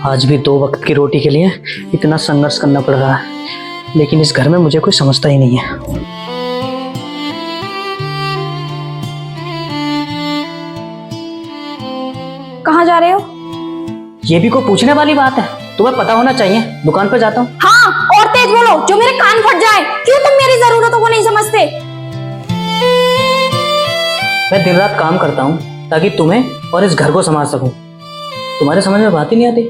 आज भी 2 वक्त की रोटी के लिए इतना संघर्ष करना पड़ रहा है, लेकिन इस घर में मुझे कोई समझता ही नहीं है। कहाँ जा रहे हो? ये भी कोई पूछने वाली बात है? तुम्हें पता होना चाहिए। दुकान पर जाता हूँ। हाँ, और तेज बोलो जो मेरे कान फट जाए। क्यों तुम मेरी जरूरतों को नहीं समझते? मैं दिन रात काम करता हूँ ताकि तुम्हें और इस घर को संभाल सकूं। तुम्हारे समझ में बात ही नहीं आती।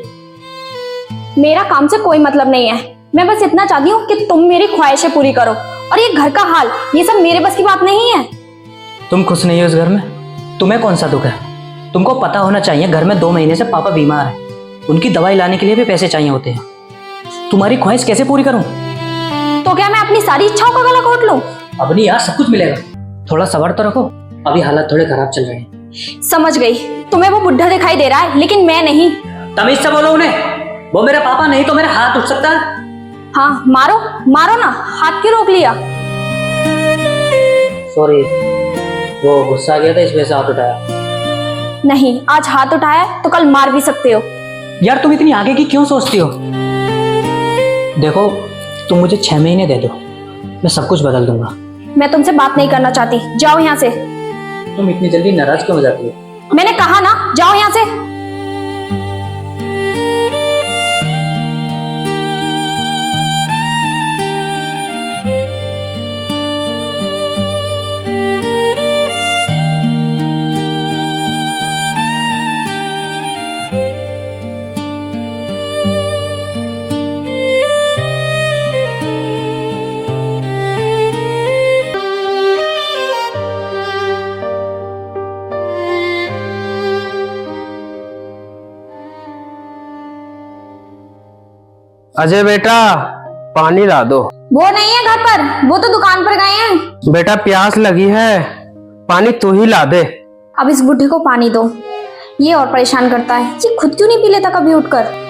मेरा काम से कोई मतलब नहीं है। मैं बस इतना चाहती हूँ कि तुम मेरी ख्वाहिशें पूरी करो, और ये घर का हाल, ये सब मेरे बस की बात नहीं है। तुम खुश नहीं हो इस घर में? तुम्हें कौन सा दुख है? तुमको पता होना चाहिए घर में 2 महीने से पापा बीमार है। उनकी दवाई लाने के लिए भी पैसे चाहिए होते हैं। तुम्हारी ख्वाहिश कैसे पूरी करूं? तो क्या मैं अपनी सारी इच्छाओं का गला घोट लूं? अब नहीं यार, सब कुछ मिलेगा। थोड़ा सब्र तो रखो, अभी हालात थोड़े खराब चल रहे हैं। समझ गई, तुम्हें वो बुढ़ा दिखाई दे रहा है, लेकिन मैं नहीं। तमीज से बोलो उन्हें। वो मेरा पापा नहीं तो मेरा हाथ उठ सकता है। हाँ, मारो मारो ना, हाथ क्यों रोक लिया? सॉरी, वो गुस्सा आ गया था, इस वजह से हाथ उठाया। नहीं, आज हाथ उठाया तो कल मार भी सकते हो। यार तुम इतनी आगे की क्यों सोचती हो? देखो, तुम मुझे 6 महीने दे दो, मैं सब कुछ बदल दूंगा। मैं तुमसे बात नहीं करना चाहती, जाओ यहाँ से। तुम इतनी जल्दी नाराज क्यों हो जाती हो? मैंने कहा ना, जाओ यहाँ से। अजय बेटा, पानी ला दो। वो नहीं है घर पर, वो तो दुकान पर गए हैं। बेटा प्यास लगी है, पानी तू ही ला दे। अब इस बुढ़े को पानी दो, ये और परेशान करता है। ये खुद क्यों नहीं पी लेता कभी उठकर?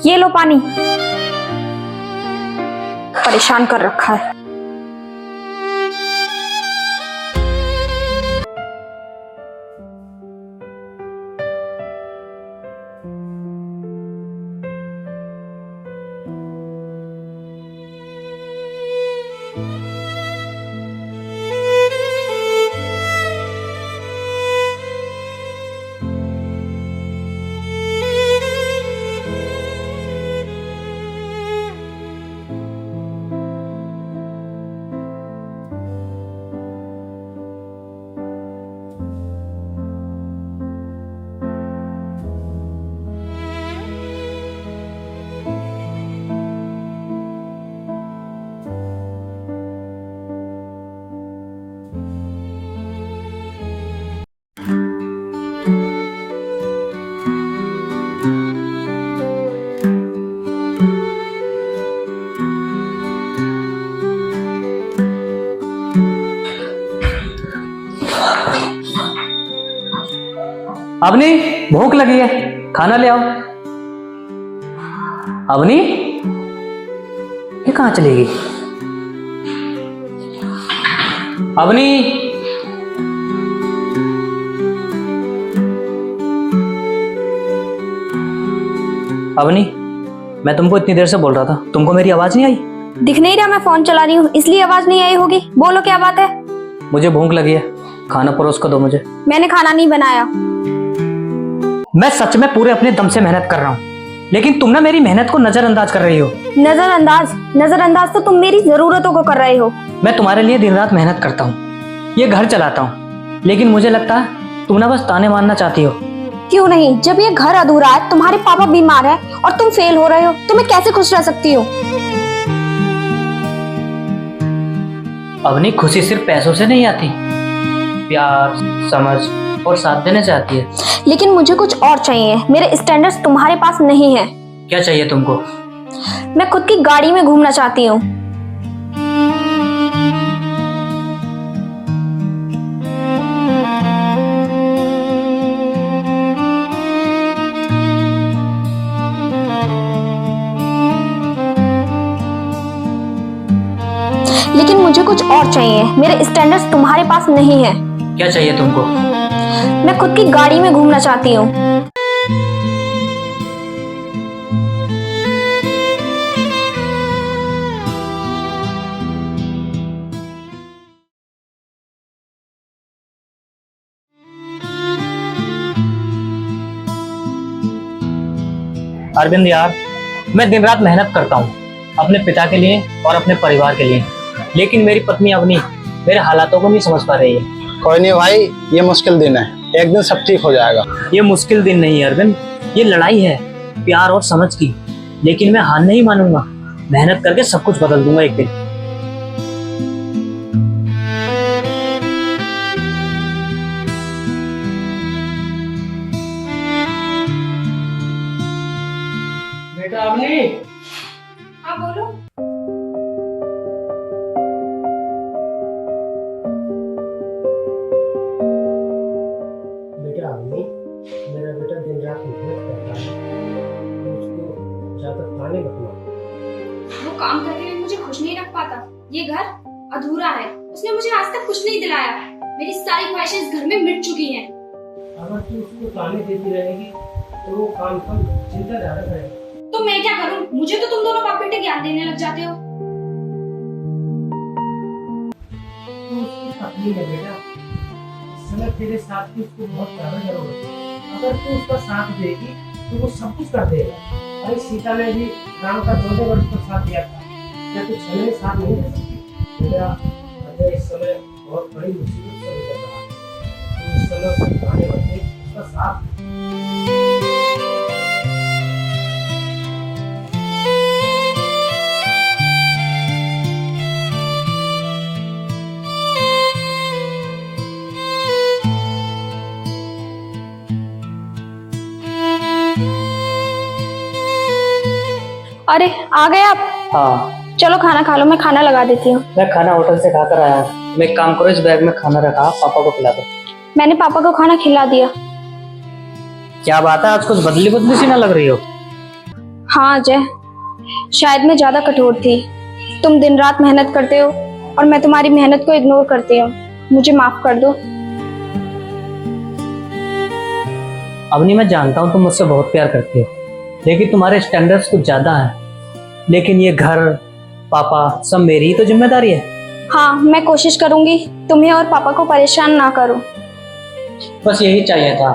ये लो पानी, परेशान कर रखा है। अवनी, भूख लगी है, खाना ले आओ। अवनी, ये कहाँ चली गई? अवनी, अवनी, मैं तुमको इतनी देर से बोल रहा था, तुमको मेरी आवाज नहीं आई? दिख नहीं रहा मैं फोन चला रही हूँ, इसलिए आवाज नहीं आई होगी। बोलो क्या बात है? मुझे भूख लगी है, खाना परोस कर दो मुझे। मैंने खाना नहीं बनाया। मैं सच में पूरे अपने दम से मेहनत कर रहा हूँ, लेकिन तुम ना मेरी मेहनत को नजरअंदाज कर रही हो। नजरअंदाज तो तुम मेरी जरूरतों को कर रहे हो। मैं तुम्हारे लिए दिन रात मेहनत करता हूँ, ये घर चलाता हूँ, लेकिन मुझे लगता है तुम ना बस ताने मारना चाहती हो। क्यों नहीं, जब ये घर अधूरा है, तुम्हारे पापा बीमार है और तुम फेल हो रहे हो, तो मैं कैसे खुश रह सकती हूँ? अवनी, खुशी सिर्फ पैसों से नहीं आती, प्यार, समझ और साथ देने से आती है। लेकिन मुझे कुछ और चाहिए, मेरे स्टैंडर्ड्स तुम्हारे पास नहीं है। क्या चाहिए तुमको? मैं खुद की गाड़ी में घूमना चाहती हूँ। कुछ और चाहिए। मेरे स्टैंडर्ड्स तुम्हारे पास नहीं है। क्या चाहिए तुमको? मैं खुद की गाड़ी में घूमना चाहती हूँ। अरविंद यार, मैं दिन रात मेहनत करता हूँ अपने पिता के लिए और अपने परिवार के लिए, लेकिन मेरी पत्नी अवनी मेरे हालातों को नहीं समझ पा रही है। कोई नहीं भाई, ये मुश्किल दिन है, एक दिन सब ठीक हो जाएगा। ये मुश्किल दिन नहीं है अरविंद, ये लड़ाई है प्यार और समझ की। लेकिन मैं हार नहीं मानूंगा, मेहनत करके सब कुछ बदल दूंगा एक दिन। बेटा अवनी, हाँ बोलो। बेटा अवनी, मेरा बेटा दिन रात मेहनत करता है, तो उसको ज्यादा ताने मत मारो। वो काम करके भी मुझे खुश नहीं रख पाता। ये घर अधूरा है। उसने मुझे आज तक कुछ नहीं दिलाया। मेरी सारी ख्वाहिशें इस घर में मिट चुकी हैं। अगर तू उसको ताने देती रहेगी तो वो काम कम चिंता ज्यादा करेगा। तो मैं क्या करूं? मुझे तो तुम दोनों बाप बेटे ज्ञान देने लग जाते हो। तू उसकी पत्नी है बेटा, इस समय तेरे साथ की उसको बहुत ज्यादा जरूरत है। अगर तू उसका साथ देगी तो वो सब कुछ कर देगा। अरे सीता ने भी राम का 14 वर्ष का साथ दिया था, क्या तू 6 में साथ नहीं दे सकती? बेटा अजय इस समय बहुत बड़ी मुसीबत से गुजर रहा है। तू इस समय उसको ताने मत दे, उसका साथ दे। अरे आ गए आप? हाँ, चलो खाना खा लो, मैं खाना लगा देती हूँ। मैं मैं खाना होटल से खाकर आया हूँ। मैं एक काम करो, इस बैग में खाना रखा, पापा को खिला दो। मैंने पापा को खाना खिला दिया। क्या बात है, आज कुछ बदली बदली सी ना लग रही हो। हाँ अजय, शायद मैं ज्यादा कठोर थी। तुम दिन रात मेहनत करते हो और मैं तुम्हारी मेहनत को इग्नोर करती हूँ। मुझे माफ कर दो। अवनी, मैं जानता हूँ तुम मुझसे बहुत प्यार करती हो, लेकिन तुम्हारे स्टैंडर्ड्स कुछ ज्यादा हैं। लेकिन ये घर, पापा, सब मेरी ही तो जिम्मेदारी है। हाँ, मैं कोशिश करूंगी तुम्हें और पापा को परेशान ना करूं। बस यही चाहिए था,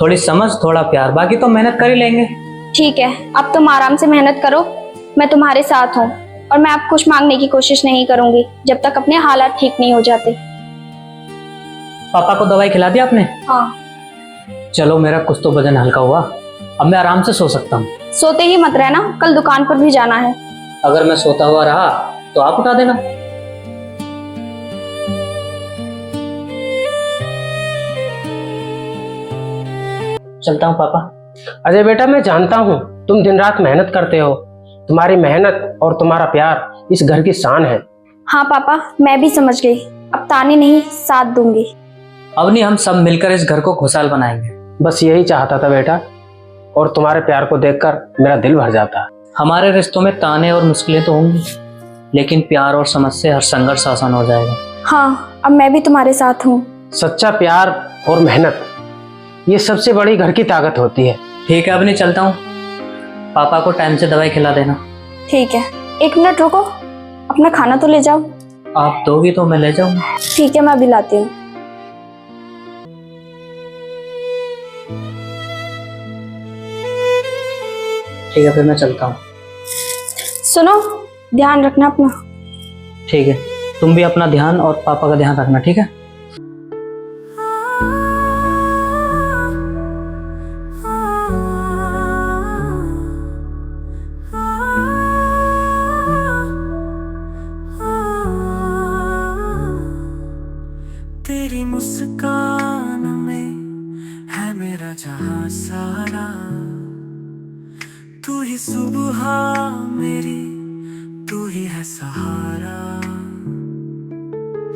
थोड़ी समझ, थोड़ा प्यार, बाकी तो मेहनत कर ही लेंगे। ठीक है, अब तुम आराम से मेहनत करो। मैं तुम्हारे साथ हूँ और मैं अब कुछ मांगने की कोशिश नहीं करूंगी जब तक अपने हालात ठीक नहीं हो जाते। पापा को दवाई खिला दी आपने? हाँ। चलो, मेरा कुछ तो वजन हल्का हुआ, अब मैं आराम से सो सकता हूँ। सोते ही मत रहना, कल दुकान पर भी जाना है। अगर मैं सोता हुआ रहा तो आप उठा देना। चलता हूँ पापा। अजय बेटा, मैं जानता हूँ तुम दिन रात मेहनत करते हो। तुम्हारी मेहनत और तुम्हारा प्यार इस घर की शान है। हाँ पापा, मैं भी समझ गई। अब ताने नहीं, साथ दूंगी। अवनी, हम सब मिलकर इस घर को खुशहाल बनाएंगे। बस यही चाहता था बेटा, और तुम्हारे प्यार को देखकर मेरा दिल भर जाता। हमारे रिश्तों में ताने और मुश्किलें तो होंगी, लेकिन प्यार और समझ से हर संघर्ष आसान हो जाएगा। हाँ, अब मैं भी तुम्हारे साथ हूँ। सच्चा प्यार और मेहनत, ये सबसे बड़ी घर की ताकत होती है। ठीक है अवनी, चलता हूँ। पापा को टाइम से दवाई खिला देना। ठीक है, 1 मिनट रुको, अपना खाना तो ले जाओ। आप दोगी तो मैं ले जाऊंगा। ठीक है, मैं अभी लाती हूँ। ठीक है, फिर मैं चलता हूँ। सुनो, ध्यान रखना अपना। ठीक है, तुम भी अपना ध्यान और पापा का ध्यान रखना, ठीक है? तेरी मुस्कान में है मेरा जहां सारा, तू ही सुबह मेरी, तू ही है सहारा।